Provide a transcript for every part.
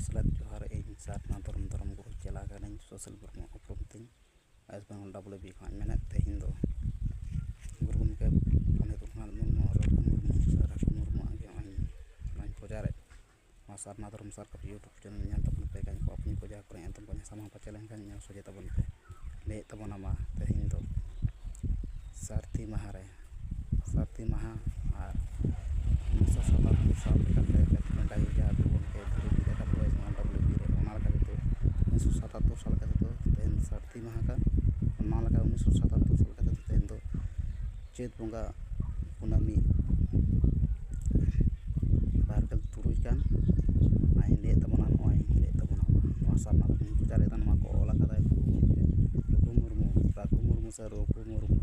ᱥᱟᱞᱟᱜ ᱡᱚᱦᱟᱨ ᱤᱧ ᱥᱟᱨᱱᱟ ᱫᱷᱚᱨᱚᱢ ᱜᱩᱨᱩ ᱪᱮᱞᱟ ᱠᱟᱹᱱᱟᱹᱧ ᱥᱳᱥᱟᱞ ᱵᱨᱚᱦᱢᱚ ᱩᱯᱨᱩᱢ ᱛᱤᱧ ᱳᱭᱮᱥᱴ ᱵᱮᱝᱜᱚᱞ WB ᱠᱷᱚᱱ ᱢᱮᱱᱮᱫ ᱛᱮᱦᱮᱧ ᱫᱚ ᱜᱩᱨᱩ ᱜᱚᱢᱠᱮ ᱯᱚᱱᱰᱤᱛ ᱨᱚᱜᱷᱩᱱᱟᱛᱷ ᱢᱩᱨᱢᱩ ᱨᱚᱜᱷᱩ ᱢᱩᱨᱢᱩ ᱥᱮ ᱨᱟᱹᱜᱷᱩ ᱢᱩᱨᱢᱩᱣᱟᱜ ᱜᱮ ᱱᱚᱣᱟᱧ ᱯᱨᱚᱪᱟᱨᱮᱫ ᱱᱚᱣᱟ ᱥᱟᱨᱱᱟ ᱫᱷᱚᱨᱚᱢ ᱥᱟᱨᱠᱟᱯ ᱤᱭᱩᱴᱩᱵᱽ ᱪᱮᱱᱮᱞ ᱧᱮᱞ ᱛᱟᱵᱚᱱ ᱯᱮ ᱜᱟᱹᱧ ᱠᱚ ᱟᱯᱱᱤ ᱠᱚ ᱡᱟᱦᱟᱸ ᱠᱚᱨᱮ ᱮᱱᱛᱮᱢ ᱠᱚ ᱥᱟᱢᱟᱝ ᱯᱟᱪᱮ ᱞᱮᱱᱠᱷᱟᱱ ᱧᱮᱞ ᱥᱚᱡᱷᱮ ᱛᱟᱵᱚᱱ ᱯᱮ ᱞᱟᱹᱭᱮᱫ ᱛᱟᱵᱚᱱᱟ ᱢᱟ ᱛᱮᱦᱮᱧ ᱫᱚ ᱥᱟᱹᱨᱫᱤ ᱢᱟᱦᱟ ᱨᱮ ᱥᱟᱹᱨᱫᱤ ᱢᱟᱦᱟ ᱟᱨ 1977 साल लेकाते पेंडाई जहाँ गुरु गमके धीरे धीरे का वेस्ट बेंगल WB रे ओना लेकाते 1977 साल का तो तेन सार्दी माह का ओना लेका 1977 साल का तो तेन दो चेत बंगा कुनामी बारगल तुरुई कान आई ले तबना नोई ले तबना नोआ सारना तो पुजारे तन मा को ओला कदाय रघु मुर्मू से रघु मुर्मू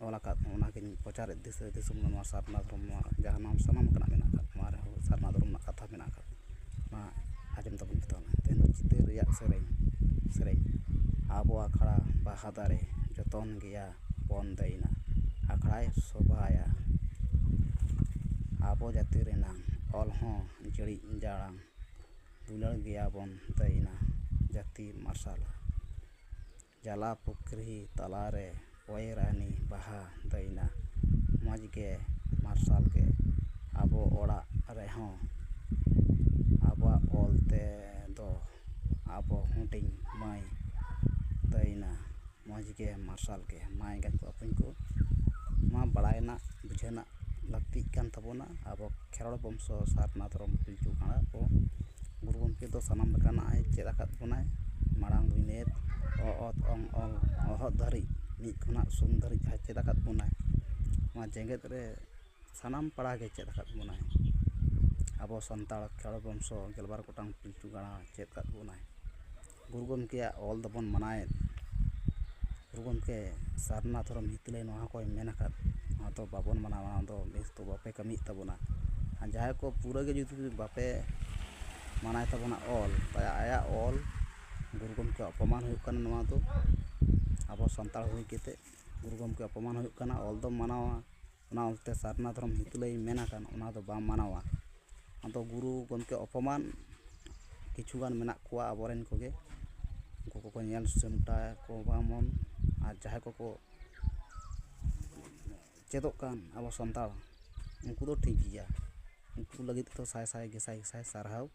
ओलाकात ओना के प्रचार दिस नोआ सारना धर्म जहाँ नाम सनाम कना मेना मारे सारना धर्म कथा मेना मा आजम तबन बिताना तेन चितर रिया सेरेñ आबो आखड़ा बाहा दारे जतन गया बन दैना आखड़ाय शोभाया आबो जाति रेनांग ऑल हों जड़ी जाड़ांग दुलड़ गया बन दैना जाति मार्शाला जला पुकरी तलारे ओयरानी बाहा दैना मज के मार्शाल के आबो ओड़ा रेहों आबो ओलते दो आबो हुटिंग माई दैना मज के मार्शाल के माई गज को अपन को मा बड़ायना बुझेना लगती कान तबोना आबो खेरड़ बंशो सारना धरम पिलचू काना को गुरु गमके दो सनाम लेकाना आय चेद आकाद बोनाय मारांग दुइनेत ओत ओंग ओल ओहत धरी मीत खुना सुंदरी जहाँ चेद आकाद बोनाय मा जेंगेत रे सनाम पड़ा के चेद आकाद बोनाय आबो संताल खेरड़ बंशो गेलबार गोटांग पिलचू गाना चेद आकाद बोनाय गुरु गमके ऑल दबन मनाय गुरु गमके सारना धरम हितले नोहा को मेन आकाद नोहा तो बाबन मनावा दो बेस तो बापे कमी तबना जहाँ को पूरा के जुदी बापे मनाय तबना ऑल आया ऑल गुरु गमके अपमान हुई काना नोहा दो आबो संताल हुई केते गुरु गमके अपमान हुई काना ऑल दो मनावा ओना उल्टे सारना धरम हितले मेना कान ओना दो बा मनावा आदो गुरु गमके अपमान किछुगान मेना कोआ आबोरेन कोगे उनको को नेल सेमटा को बामन और जहाँ को चेदों कान आबो संताल उनको तो ठीक गया उनको लगी तो साय साय गेसाय सारहाव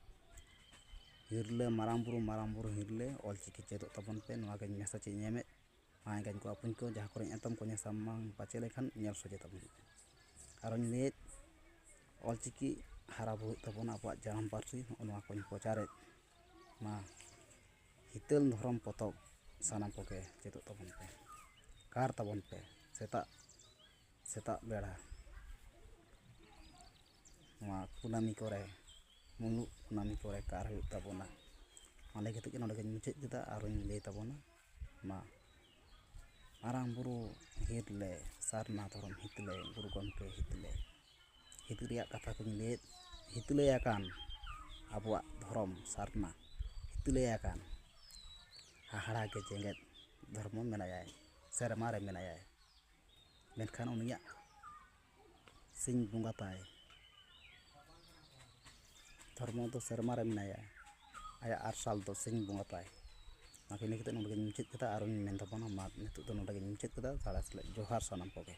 हिरले माराम बुरु हिरले ऑलचिकी चेदों तबन पे नोआ के मेसा चे नेमे माय गन को अपन को जहाँ करे एतम को सामांग पाचे लेखान नेल सजे तबन आरो ले ऑलचिकी हारा बुई तबन आबो जानम पारसी नोआ को प्रचारे मा हितल धरम पतब सानाम कोके चेदों तबन पे कार तबन पे सेता बेड़ा नोआ कुनामी करे मुलुक कुनामी करे कार हुई तबना माले केते के नोडे मुचेद केदा आरोኝ ले तबना मा मारांग बुरु हिरले सारना धरम हितले गुरु गमके हितले हितरिया कथा को ले हितले आकान आबुआ धरम सारना हितले आकान हाहाड़ा के जेंगेत धर्म मेनायाय सेरमा रे मेनायाय मेनखान उनिया सिंह बुंगा ताय धर्म दो सेरमा रे मेनायाय आया आरसाल दो सिंह बुंगा ताय माके नेकते नोडे मुचेद केदा आरोኝ मेन तबना मा नितु दो नोडे मुचेद केदा साड़ा जोहार सानाम कोगे।